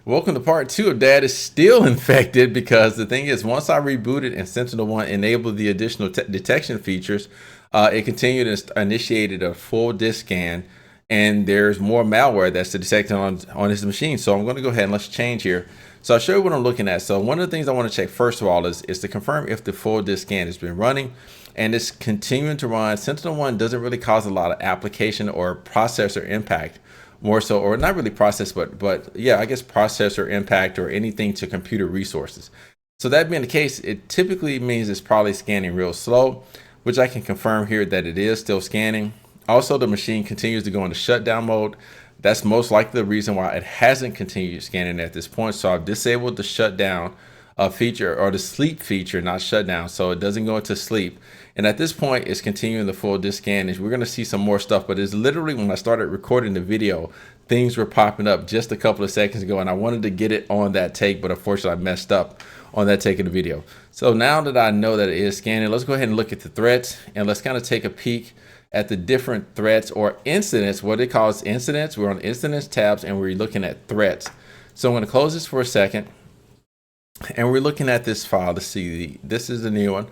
Welcome to part 2 of Dad is still infected, because the thing is, once I rebooted and SentinelOne enabled the additional detection features, it continued and initiated a full disk scan, and there's more malware that's detected on his machine. So I'm going to go ahead and let's change here. So I'll show you what I'm looking at. So one of the things I want to check first of all is to confirm if the full disk scan has been running, and it's continuing to run. SentinelOne doesn't really cause a lot of application or processor impact, more so, or not really process, but yeah, I guess processor impact or anything to computer resources. So that being the case, it typically means it's probably scanning real slow, which I can confirm here that it is still scanning. Also, the machine continues to go into shutdown mode. That's most likely the reason why it hasn't continued scanning at this point. So I've disabled the shutdown feature, or the sleep feature, not shutdown, so it doesn't go into sleep. And at this point, it's continuing the full disk scan. And we're going to see some more stuff, but it's literally when I started recording the video, things were popping up just a couple of seconds ago, and I wanted to get it on that take, but unfortunately I messed up on that take of the video. So now that I know that it is scanning, let's go ahead and look at the threats, and let's kind of take a peek at the different threats or incidents. What it calls incidents. We're on incidents tabs, and we're looking at threats. So I'm going to close this for a second, and we're looking at this file to see this is the new one.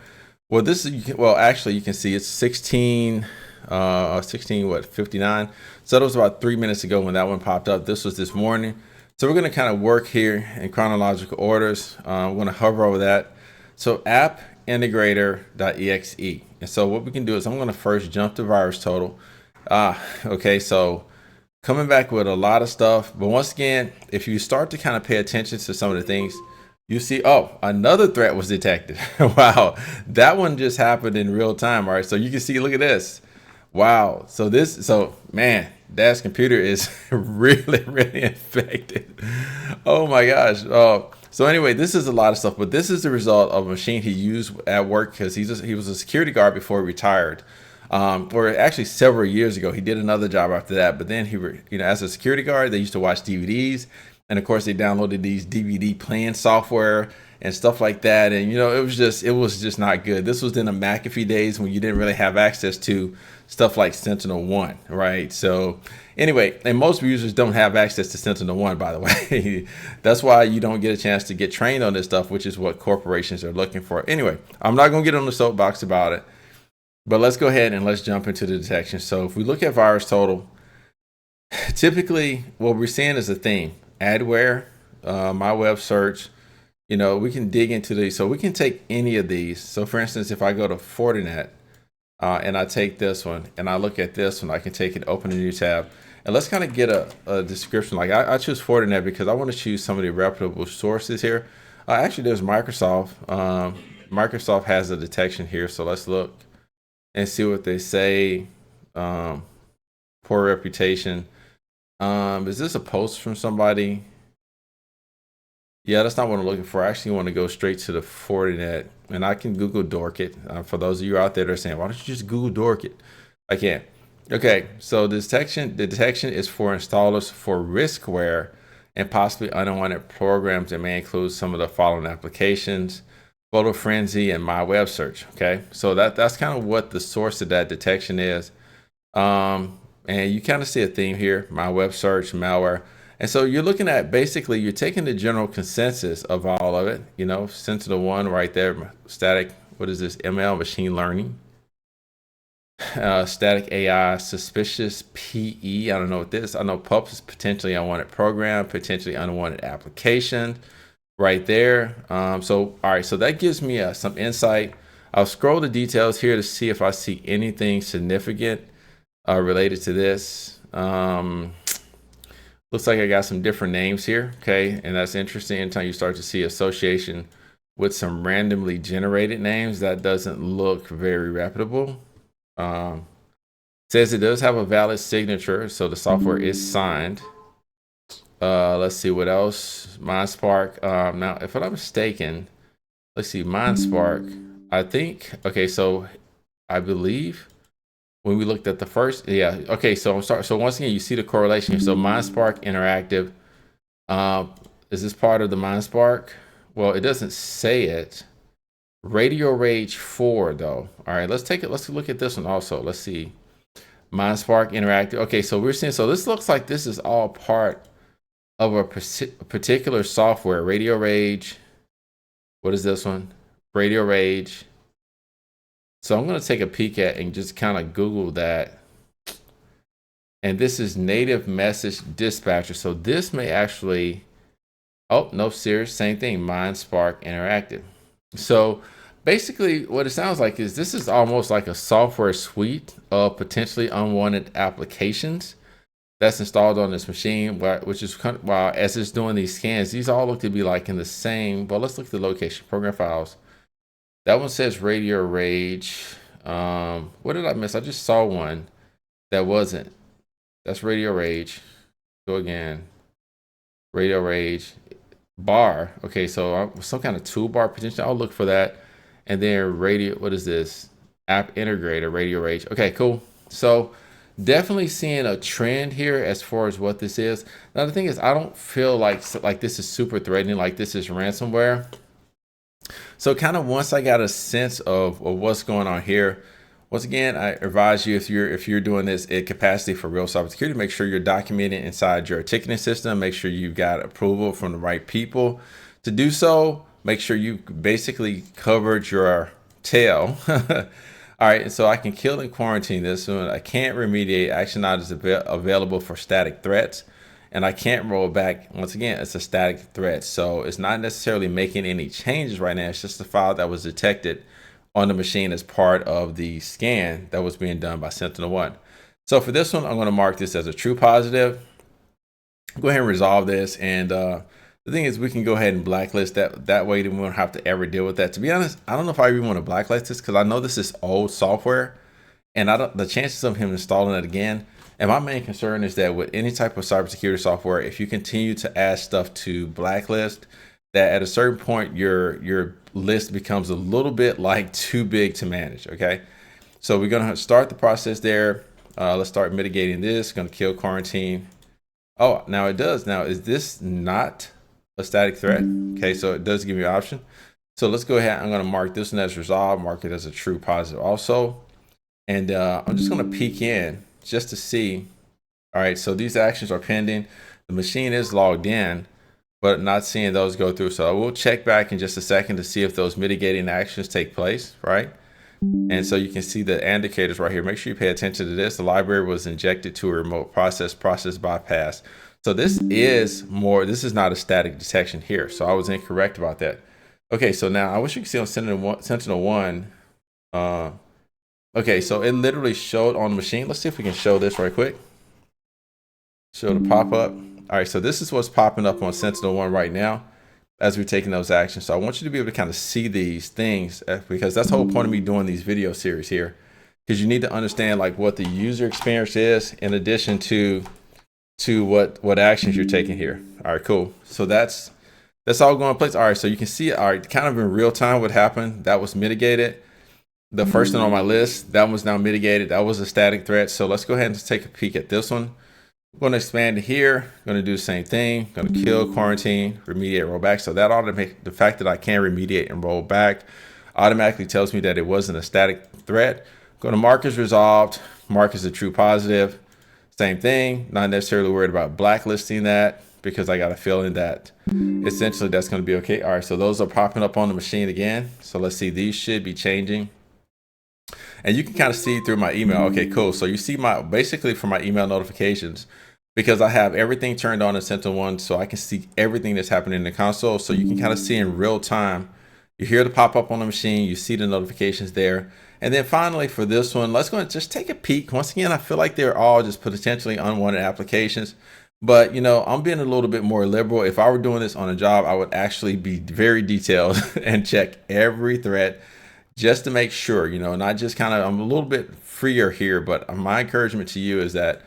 Well, this is, well, actually you can see it's 16 what, 59. So that was about 3 minutes ago when that one popped up. This was this morning. So we're going to kind of work here in chronological orders. I'm going to hover over that. So app integrator.exe. And so what we can do is I'm going to first jump to virus total. Okay, so coming back with a lot of stuff, but once again, if you start to kind of pay attention to some of the things, you see, oh, another threat was detected. Wow, that one just happened in real time. All right, so you can see, look at this. Wow, so man, Dad's computer is really infected. Oh my gosh. So anyway, this is a lot of stuff, but this is the result of a machine he used at work, because he was a security guard before he retired. Or actually several years ago, he did another job after that. But then as a security guard, they used to watch DVDs. And of course, they downloaded these DVD playing software and stuff like that. And it was just not good. This was in the McAfee days when you didn't really have access to stuff like SentinelOne, right? So anyway, and most users don't have access to SentinelOne, by the way. That's why you don't get a chance to get trained on this stuff, which is what corporations are looking for. Anyway, I'm not going to get on the soapbox about it, but let's go ahead and let's jump into the detection. So if we look at virus total, typically what we're seeing is a theme. Adware, my web search, we can dig into these. So we can take any of these. So for instance, if I go to Fortinet and I take this one and I look at this one, I can take it, open a new tab, and let's kind of get a description. Like I choose Fortinet because I want to choose some of the reputable sources here. Actually, there's Microsoft. Microsoft has a detection here. So let's look and see what they say. Poor reputation. Is this a post from somebody? Yeah, that's not what I'm looking for. I actually want to go straight to the Fortinet, and I can Google Dorkit. For those of you out there that are saying, why don't you just Google Dorkit? I can't. Okay, so the detection is for installers for riskware and possibly unwanted programs that may include some of the following applications: Photo Frenzy and My Web Search. Okay, so that's kind of what the source of that detection is. And you kind of see a theme here: My Web Search, malware. And so you're looking at, basically, you're taking the general consensus of all of it. SentinelOne right there, static, what is this? ML, machine learning. Static AI, suspicious PE. I don't know what this. I know PUP is potentially unwanted program, potentially unwanted application right there. So, all right, so that gives me some insight. I'll scroll the details here to see if I see anything significant related to this. Looks like I got some different names here. Okay, and that's interesting. Anytime you start to see association with some randomly generated names, that doesn't look very reputable. Says it does have a valid signature, so the software is signed. Let's see what else. MindSpark. Now, if I'm not mistaken, let's see, MindSpark. I think, okay, so I believe when we looked at the first, yeah, okay, so I'm sorry. So once again, you see the correlation here. So MindSpark Interactive. Is this part of the MindSpark? Well, it doesn't say it. Radio Rage 4, though. All right, let's look at this one also. Let's see. MindSpark Interactive. Okay, so we're seeing, so this looks like this is all part of a particular software, Radio Rage. What is this one? Radio Rage. So I'm going to take a peek at and just kind of Google that. And this is native message dispatcher. So this may actually, oh, no, serious, same thing, MindSpark Interactive. So basically what it sounds like is this is almost like a software suite of potentially unwanted applications that's installed on this machine, which is kind of, while as it's doing these scans, these all look to be like in the same, well, let's look at the location, program files. That one says Radio Rage. What did I miss? I just saw one that wasn't. That's Radio Rage. Go again. Radio Rage. Bar. Okay, so some kind of toolbar potentially. I'll look for that. And then radio, what is this? App Integrator, Radio Rage. Okay, cool. So definitely seeing a trend here as far as what this is. Now the thing is, I don't feel like this is super threatening, like this is ransomware. So kind of once I got a sense of what's going on here, once again, I advise you, if you're doing this at capacity for real cybersecurity, make sure you're documenting inside your ticketing system. Make sure you've got approval from the right people to do so. Make sure you basically covered your tail. All right, and so I can kill and quarantine this one. I can't remediate. Action not is available for static threats, and I can't roll back. Once again, it's a static threat, so it's not necessarily making any changes right now. It's just a file that was detected on the machine as part of the scan that was being done by SentinelOne. So for this one, I'm going to mark this as a true positive. Go ahead and resolve this. And the thing is, we can go ahead and blacklist that. That way, then we won't have to ever deal with that. To be honest, I don't know if I even want to blacklist this because I know this is old software, and the chances of him installing it again. And my main concern is that with any type of cybersecurity software, if you continue to add stuff to blacklist, that at a certain point your list becomes a little bit like too big to manage. Okay, so we're gonna start the process there. Let's start mitigating this. Gonna kill quarantine. Oh, now it does. Now, is this not a static threat? Okay, so it does give you an option. So let's go ahead. I'm gonna mark this one as resolved, mark it as a true positive also. And I'm just gonna peek in just to see. All right, so these actions are pending. The machine is logged in, but not seeing those go through. So I will check back in just a second to see if those mitigating actions take place, right? And so you can see the indicators right here. Make sure you pay attention to this. The library was injected to a remote process bypass. So this is not a static detection here. So I was incorrect about that. Okay, so now I wish you could see on SentinelOne. Okay, so it literally showed on the machine. Let's see if we can show this right quick. Show the pop-up. All right, so this is what's popping up on SentinelOne right now as we're taking those actions. So I want you to be able to kind of see these things because that's the whole point of me doing these video series here, because you need to understand like what the user experience is in addition to what actions you're taking here. All right, cool. So that's all going in place. All right, so you can see, all right, kind of in real time what happened. That was mitigated. The first one on my list, that was now mitigated. That was a static threat. So let's go ahead and just take a peek at this one. I'm going to expand it here. I'm going to do the same thing. I'm going to kill, quarantine, remediate, roll back. So that the fact that I can remediate and roll back automatically tells me that it wasn't a static threat. I'm going to mark as resolved, mark as a true positive. Same thing. Not necessarily worried about blacklisting that because I got a feeling that essentially that's going to be okay. All right, so those are popping up on the machine again. So let's see, these should be changing. And you can kind of see through my email. Okay, cool. So you see basically for my email notifications, because I have everything turned on in SentinelOne, so I can see everything that's happening in the console. So you can kind of see in real time. You hear the pop up on the machine, you see the notifications there. And then finally for this one, let's go and just take a peek. Once again, I feel like they're all just potentially unwanted applications. But, you know, I'm being a little bit more liberal. If I were doing this on a job, I would actually be very detailed and check every threat just to make sure, you know, not just kind of, I'm a little bit freer here, but my encouragement to you is that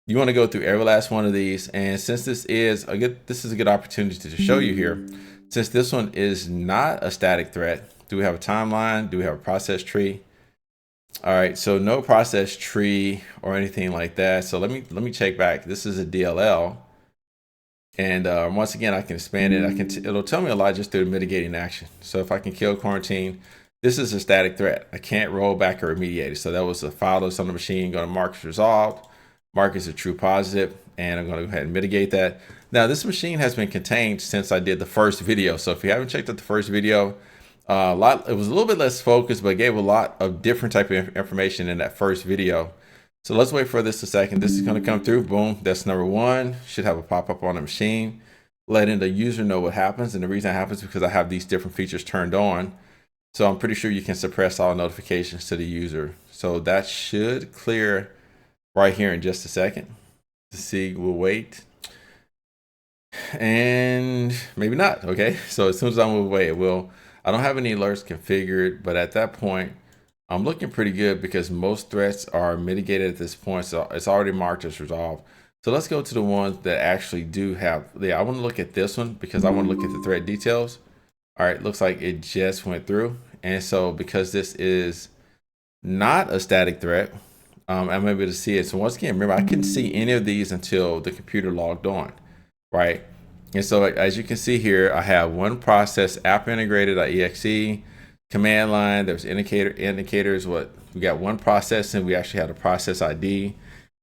you want to go through every last one of these. And since this is a good opportunity to show you here, since this one is not a static threat, do we have a timeline? Do we have a process tree? All right, so no process tree or anything like that. So let me check back. This is a DLL. And once again, I can expand it. It'll tell me a lot just through the mitigating action. So if I can kill, quarantine, this is a static threat. I can't roll back or remediate it. So that was a file that's on the machine. Going to mark as resolved, mark as a true positive, and I'm going to go ahead and mitigate that. Now, this machine has been contained since I did the first video. So if you haven't checked out the first video, it was a little bit less focused, but it gave a lot of different type of information in that first video. So let's wait for this a second. This is going to come through. Boom. That's number one. Should have a pop-up on the machine, letting the user know what happens. And the reason that happens is because I have these different features turned on. So I'm pretty sure you can suppress all notifications to the user. So that should clear right here in just a second. To see, we'll wait. And maybe not. Okay. So as soon as I'm away, it will. I don't have any alerts configured, but at that point, I'm looking pretty good because most threats are mitigated at this point. So it's already marked as resolved. So let's go to the ones that actually do have. Yeah, I want to look at this one because I want to look at the threat details. All right, looks like it just went through. And so because this is not a static threat, I'm able to see it. So once again, remember, I couldn't see any of these until the computer logged on, right? And so as you can see here, I have one process, app integrated.exe, command line. There's indicators. We got one process, and we actually have a process ID.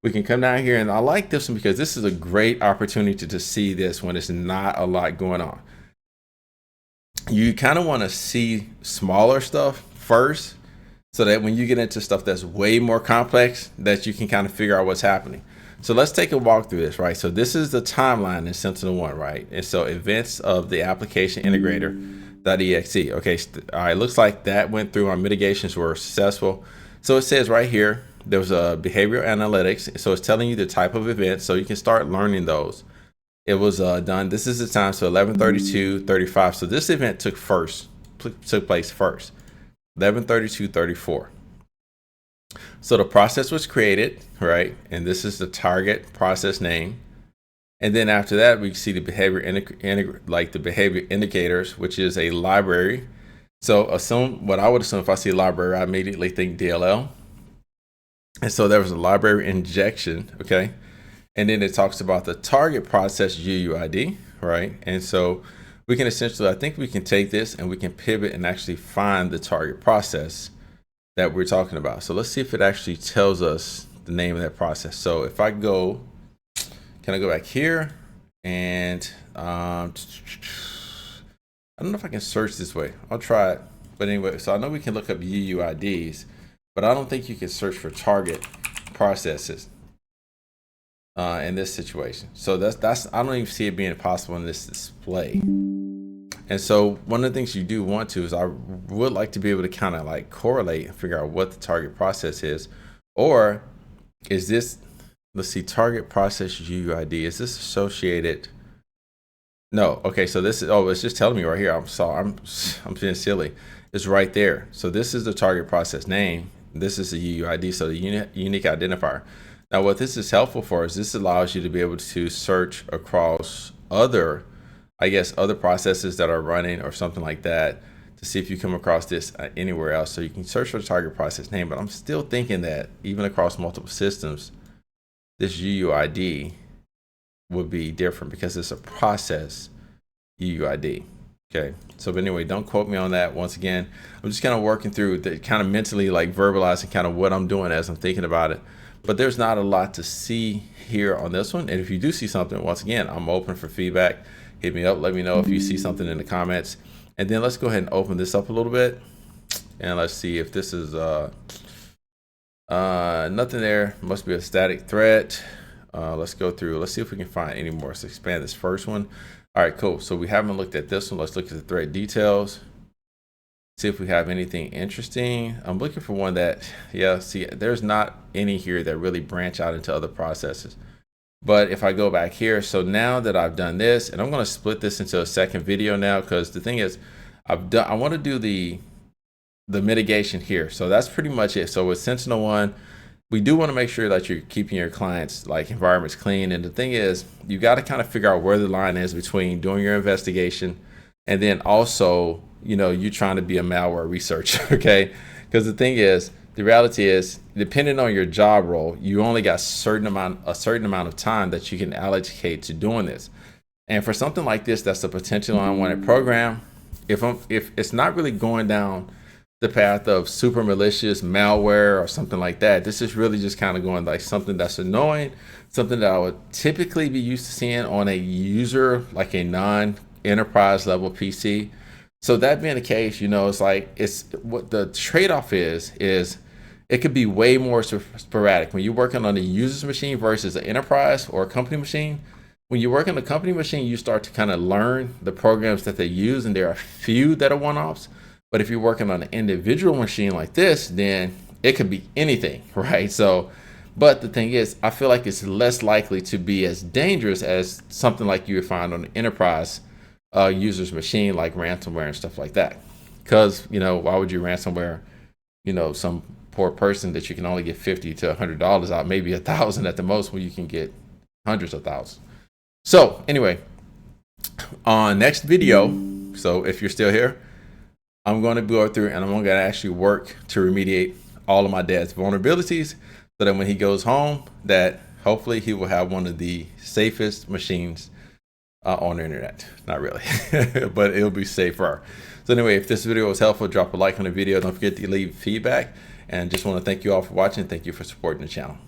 We can come down here, and I like this one because this is a great opportunity to see this when it's not a lot going on. You kind of want to see smaller stuff first, so that when you get into stuff that's way more complex, that you can kind of figure out what's happening. So let's take a walk through this, right? So this is the timeline in SentinelOne, right? And so events of the application integrator.exe. Okay, all right, looks like that went through. Our mitigations were successful. So it says right here, there was a behavioral analytics. So it's telling you the type of event, so you can start learning those. It was done. This is the time, so 11:32:35. So this event took place first, 11:32:34. So the process was created, right? And this is the target process name. And then after that, we see the behavior the behavior indicators, which is a library. So what I would assume if I see library, I immediately think DLL. And so there was a library injection, okay? And then it talks about the target process UUID, right? And so we can essentially, I think we can take this and we can pivot and actually find the target process that we're talking about. So let's see if it actually tells us the name of that process. So if I go, can I go back here? And I don't know if I can search this way. I'll try it. But anyway, so I know we can look up UUIDs, but I don't think you can search for target processes in this situation. So that's I don't even see it being possible in this display. And so one of the things you do want to is I would like to be able to kind of like correlate and figure out what the target process is. Or is this, let's see, target process UUID, is this associated? No. Okay, so this is, oh, it's just telling me right here. I'm sorry, I'm being silly. It's right there. So this is the target process name. This is the UUID, so the unique identifier. Now what this is helpful for is this allows you to be able to search across other processes that are running or something like that to see if you come across this anywhere else. So you can search for the target process name, but I'm still thinking that even across multiple systems, this UUID would be different because it's a process UUID. Okay. So, but anyway, don't quote me on that. Once again, I'm just kind of working through the kind of mentally like verbalizing kind of what I'm doing as I'm thinking about it. But there's not a lot to see here on this one. And if you do see something, once again, I'm open for feedback. Hit me up. Let me know if you see something in the comments. And then let's go ahead and open this up a little bit. And let's see if this is nothing there. Must be a static threat. Let's go through. Let's see if we can find any more. Let's expand this first one. All right, cool. So we haven't looked at this one. Let's look at the threat details. See if we have anything interesting. I'm looking for one that, yeah, see, there's not any here that really branch out into other processes. But if I go back here, so now that I've done this, and I'm going to split this into a second video now, because the thing is, I want to do the mitigation here. So that's pretty much it. So with SentinelOne, we do want to make sure that you're keeping your clients' like environments clean. And the thing is, you got to kind of figure out where the line is between doing your investigation and then also, you know, you trying to be a malware researcher, okay? Because the thing is, the reality is, depending on your job role, you only got a certain amount of time that you can allocate to doing this. And for something like this, that's a potential unwanted program. If it's not really going down the path of super malicious malware or something like that. This is really just kind of going like something that's annoying, something that I would typically be used to seeing on a user, like a non-enterprise level PC. So that being the case, you know, it's like, it's what the trade-off is it could be way more sporadic when you're working on a user's machine versus an enterprise or a company machine. When you work on a company machine, you start to kind of learn the programs that they use, and there are a few that are one-offs. But if you're working on an individual machine like this, then it could be anything, right? So, but the thing is, I feel like it's less likely to be as dangerous as something like you would find on an enterprise user's machine, like ransomware and stuff like that. Because, you know, why would you ransomware, you know, some poor person that you can only get $50 to $100 out, maybe 1,000 at the most, when you can get hundreds of thousands. So anyway, on next video, so if you're still here, I'm going to go through and I'm going to actually work to remediate all of my dad's vulnerabilities, so that when he goes home, that hopefully he will have one of the safest machines on the internet. Not really, but it'll be safer. So anyway, if this video was helpful, drop a like on the video. Don't forget to leave feedback, and just want to thank you all for watching. Thank you for supporting the channel.